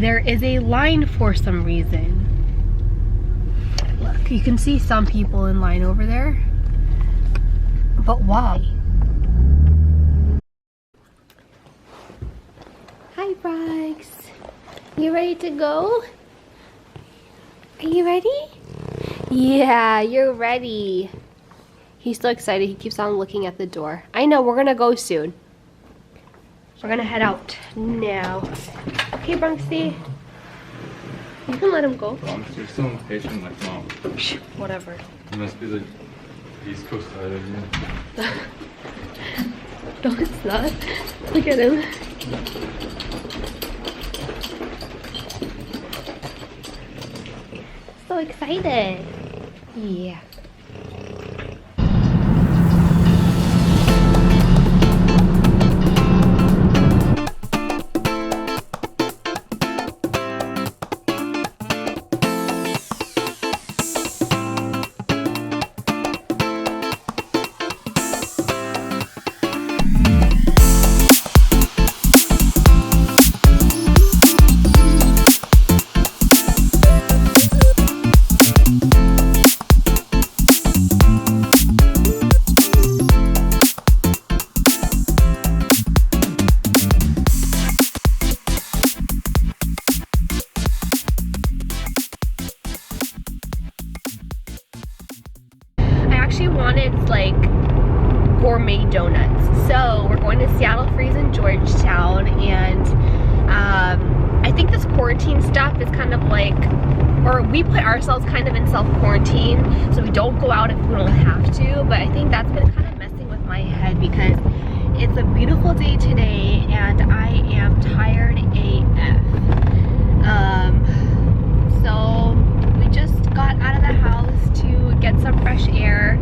There is a line for some reason. Look, you can see some people in line over there. But why? Hi, Braggs. You ready to go? Are you ready? Yeah, you're ready. He's so excited. He keeps on looking at the door. I know, we're gonna go soon. We're gonna head out now. Okay, Bronxy. You can let him go. Bronx, you're so impatient like mom. Whatever. You must be the East Coast side of you. No, it's not. Look at him. So excited. Yeah. Wanted like gourmet donuts, so we're going to Seattle Freeze in Georgetown, and I think this quarantine stuff is kind of like, or we put ourselves kind of in self-quarantine so we don't go out if we don't have to, but I think that's been kind of messing with my head because it's a beautiful day today and I am tired AF. So we just got out of the house to get some fresh air.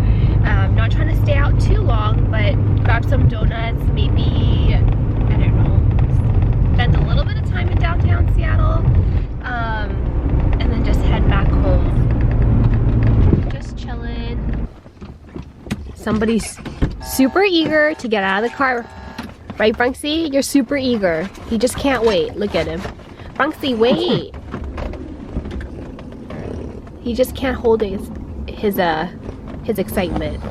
Not trying to stay out too long, but grab some donuts, maybe, I don't know, spend a little bit of time in downtown Seattle, and then just head back home. Just chilling. Somebody's super eager to get out of the car. Right, Brunksy? You're super eager. He just can't wait. Look at him. Brunksy, wait. He just can't hold his excitement.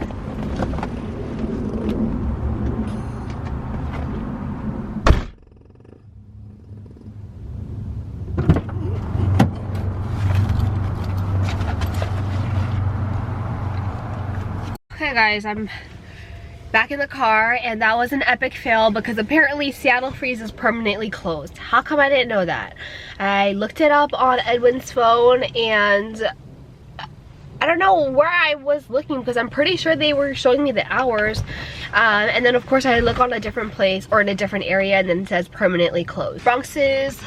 Okay guys, I'm back in the car and that was an epic fail because apparently Seattle Freeze is permanently closed. How come I didn't know that? I looked it up on Edwin's phone and I don't know where I was looking because I'm pretty sure they were showing me the hours, and then of course I look on a different place or in a different area and then it says permanently closed. Bronx is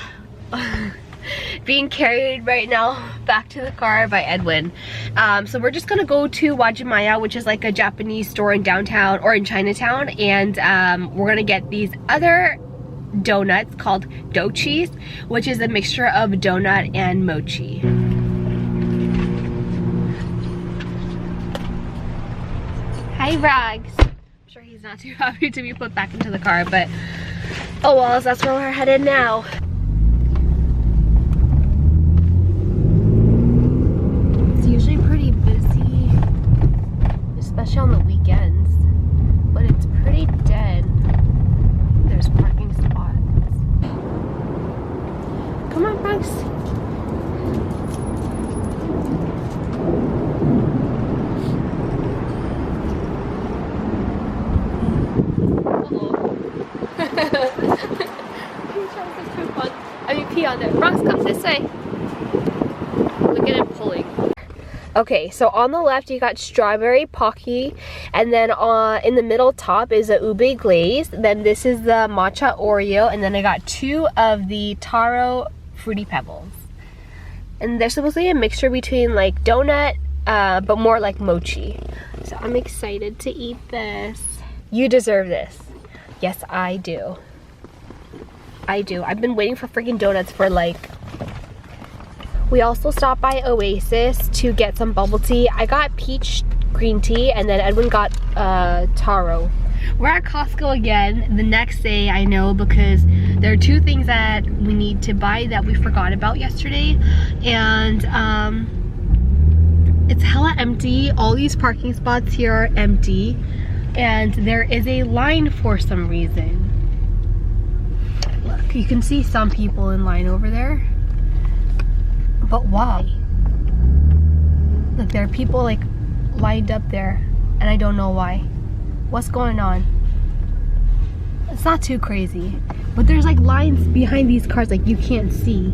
being carried right now back to the car by Edwin. So we're just gonna go to Wajimaya, which is like a Japanese store in downtown or in Chinatown, and we're gonna get these other donuts called dochis, which is a mixture of donut and mochi. Hi, Rags. I'm sure he's not too happy to be put back into the car, but oh well, that's where we're headed now. It's usually pretty busy, especially on the weekends, but it's pretty dead. There's parking spots. Come on, Rags. On there. Bronx, come this way. Look at him pulling. Okay, so on the left you got strawberry pocky, and then in the middle top is a ube glaze. Then this is the matcha Oreo, and then I got 2 of the taro fruity pebbles. And they're supposed to be a mixture between like donut, but more like mochi. So I'm excited to eat this. You deserve this. Yes, I do. I do. I've been waiting for freaking donuts for like... We also stopped by Oasis to get some bubble tea. I got peach green tea, and then Edwin got taro. We're at Costco again the next day, I know, because There are two things that we need to buy that we forgot about yesterday, and it's hella empty. All these parking spots here are empty, and there is a line for some reason. Look, you can see some people in line over there, but why? Look, there are people like lined up there, and I don't know why. What's going on? It's not too crazy, but there's like lines behind these cars like you can't see.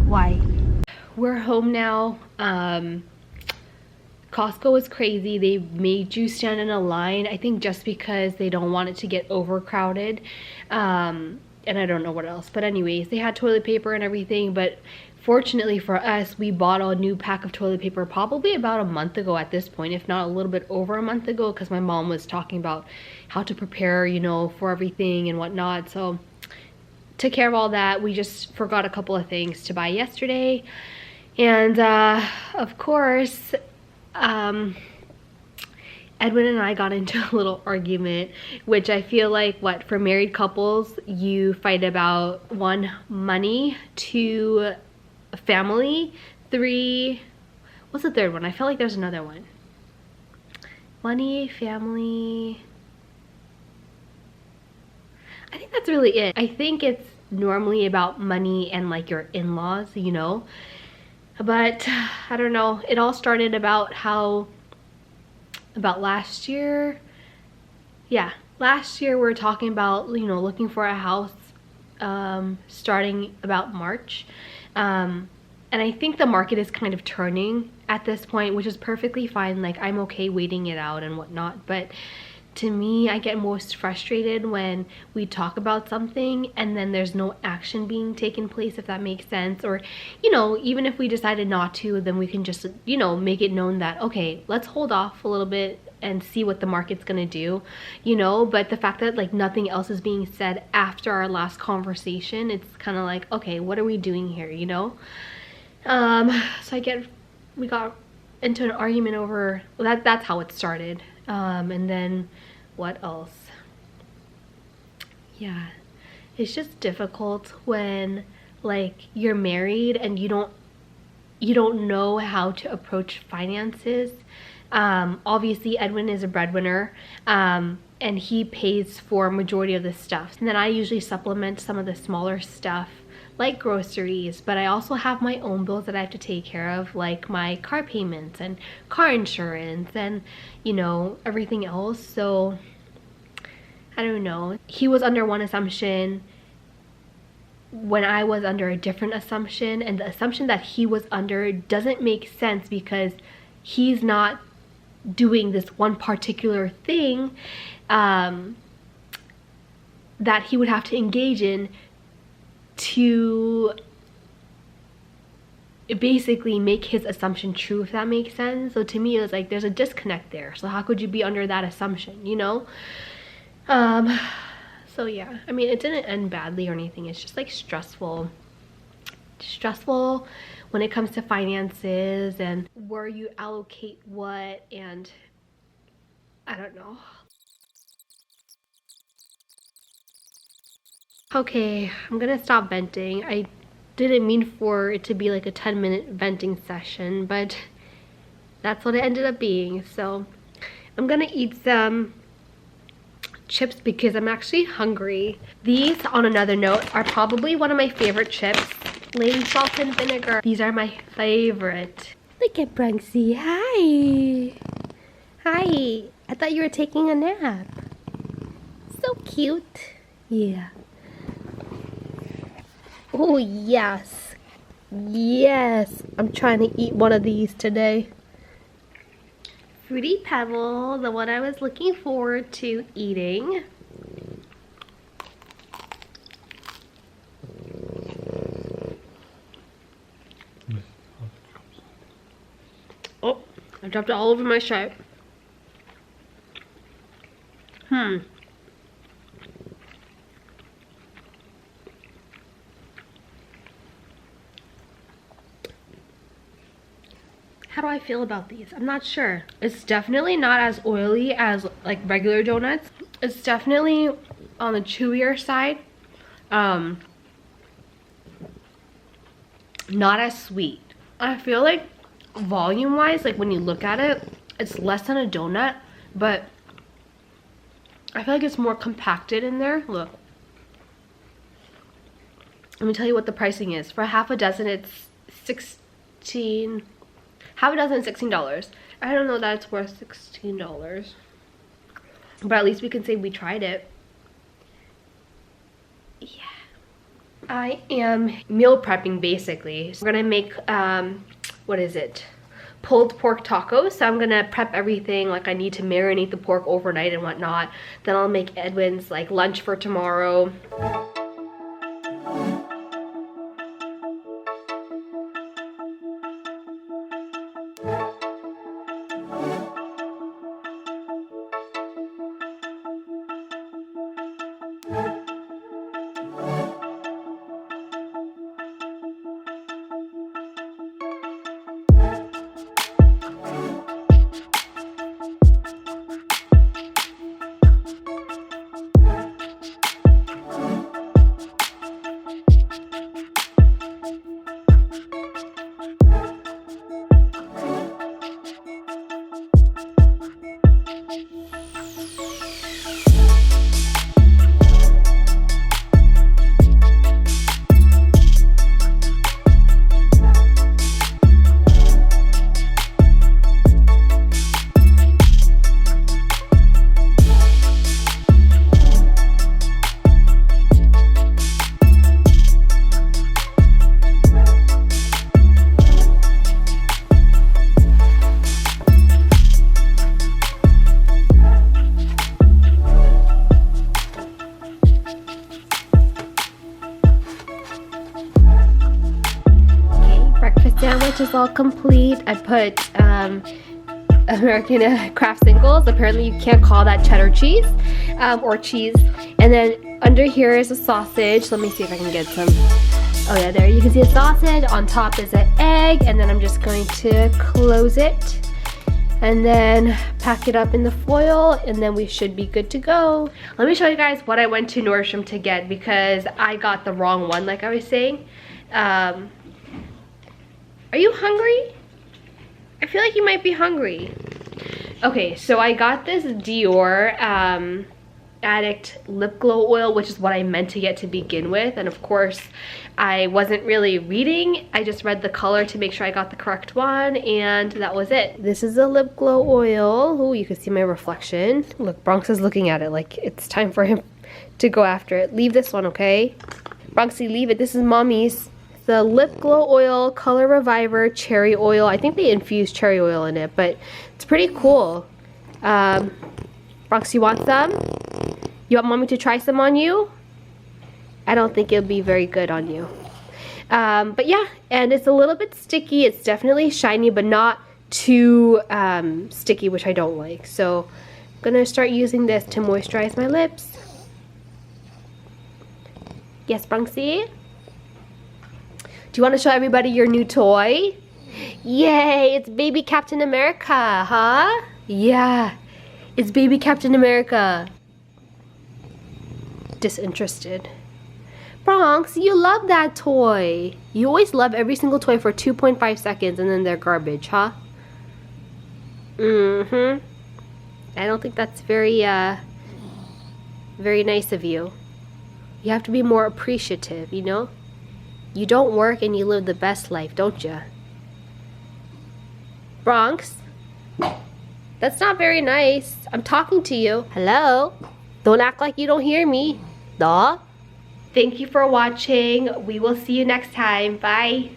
Why? We're home now. Costco is crazy. They made you stand in a line, I think just because they don't want it to get overcrowded. And I don't know what else, but anyways, they had toilet paper and everything, but fortunately for us, we bought a new pack of toilet paper probably about a month ago at this point, if not a little bit over a month ago, because my mom was talking about how to prepare, you know, for everything and whatnot. So took care of all that. We just forgot a couple of things to buy yesterday. And of course, Edwin and I got into a little argument, which I feel like, what, for married couples, you fight about 1, money, 2, family, 3, what's the third one? I feel like there's another one. Money, family, I think that's really it. I think it's normally about money and like your in-laws, you know, but I don't know. It all started about last year. Yeah, last year we were talking about, you know, looking for a house starting about March. And I think the market is kind of turning at this point, which is perfectly fine. Like, I'm okay waiting it out and whatnot, but to me, I get most frustrated when we talk about something and then there's no action being taken place, if that makes sense. Or, you know, even if we decided not to, then we can just, you know, make it known that, okay, let's hold off a little bit and see what the market's gonna do, you know. But the fact that like nothing else is being said after our last conversation, it's kind of like, okay, what are we doing here, you know? So we got into an argument over, well, that's how it started. And then what else? Yeah, it's just difficult when like you're married and you don't know how to approach finances. Obviously Edwin is a breadwinner, and he pays for majority of the stuff, and then I usually supplement some of the smaller stuff like groceries, but I also have my own bills that I have to take care of, like my car payments and car insurance and, you know, everything else. So I don't know. He was under one assumption when I was under a different assumption, and the assumption that he was under doesn't make sense because he's not doing this one particular thing that he would have to engage in to basically make his assumption true, if that makes sense. So to me, it was like there's a disconnect there. So how could you be under that assumption, you know? So yeah, I mean, it didn't end badly or anything. It's just like stressful when it comes to finances and where you allocate what, and I don't know. Okay, I'm gonna stop venting. I didn't mean for it to be like a 10-minute venting session, but that's what it ended up being. So I'm gonna eat some chips because I'm actually hungry. These, on another note, are probably one of my favorite chips. Plain salt and vinegar. These are my favorite. Look at Brunksy. Hi. Hi. I thought you were taking a nap. So cute. Yeah. Oh, yes. Yes. I'm trying to eat one of these today. Fruity Pebble, the one I was looking forward to eating. Oh, I dropped it all over my shirt. How do I feel about these? I'm not sure. It's definitely not as oily as like regular donuts. It's definitely on the chewier side. Not as sweet. I feel like volume wise, like when you look at it, it's less than a donut, but I feel like it's more compacted in there. Look. Let me tell you what the pricing is. For half a dozen, it's half a dozen is $16. I don't know that it's worth $16. But at least we can say we tried it. Yeah. I am meal prepping basically. So we're gonna make, what is it? Pulled pork tacos. So I'm gonna prep everything, like I need to marinate the pork overnight and whatnot. Then I'll make Edwin's like lunch for tomorrow. Sandwich is all complete. I put American Kraft singles. Apparently you can't call that cheddar cheese or cheese. And then under here is a sausage. Let me see if I can get some. Oh yeah, there you can see a sausage. On top is an egg, and then I'm just going to close it and then pack it up in the foil, and then we should be good to go. Let me show you guys what I went to Nordstrom to get because I got the wrong one, like I was saying. Are you hungry? I feel like you might be hungry. Okay, so I got this Dior Addict Lip Glow Oil, which is what I meant to get to begin with. And of course, I wasn't really reading. I just read the color to make sure I got the correct one, and that was it. This is a lip glow oil. Oh, you can see my reflection. Look, Bronx is looking at it like it's time for him to go after it. Leave this one, okay? Bronxy, leave it. This is mommy's. The Lip Glow Oil, Color Reviver, Cherry Oil. I think they infused cherry oil in it, but it's pretty cool. Bronx, you want some? You want mommy to try some on you? I don't think it'll be very good on you. But yeah, and it's a little bit sticky. It's definitely shiny, but not too sticky, which I don't like. So I'm gonna start using this to moisturize my lips. Yes, Bronxy? Do you want to show everybody your new toy? Yay, it's baby Captain America, huh? Yeah, it's baby Captain America. Disinterested. Bronx, you love that toy. You always love every single toy for 2.5 seconds and then they're garbage, huh? I don't think that's very nice of you. You have to be more appreciative, you know? You don't work and you live the best life, don't you? Bronx? That's not very nice. I'm talking to you. Hello? Don't act like you don't hear me. Duh. Thank you for watching. We will see you next time. Bye.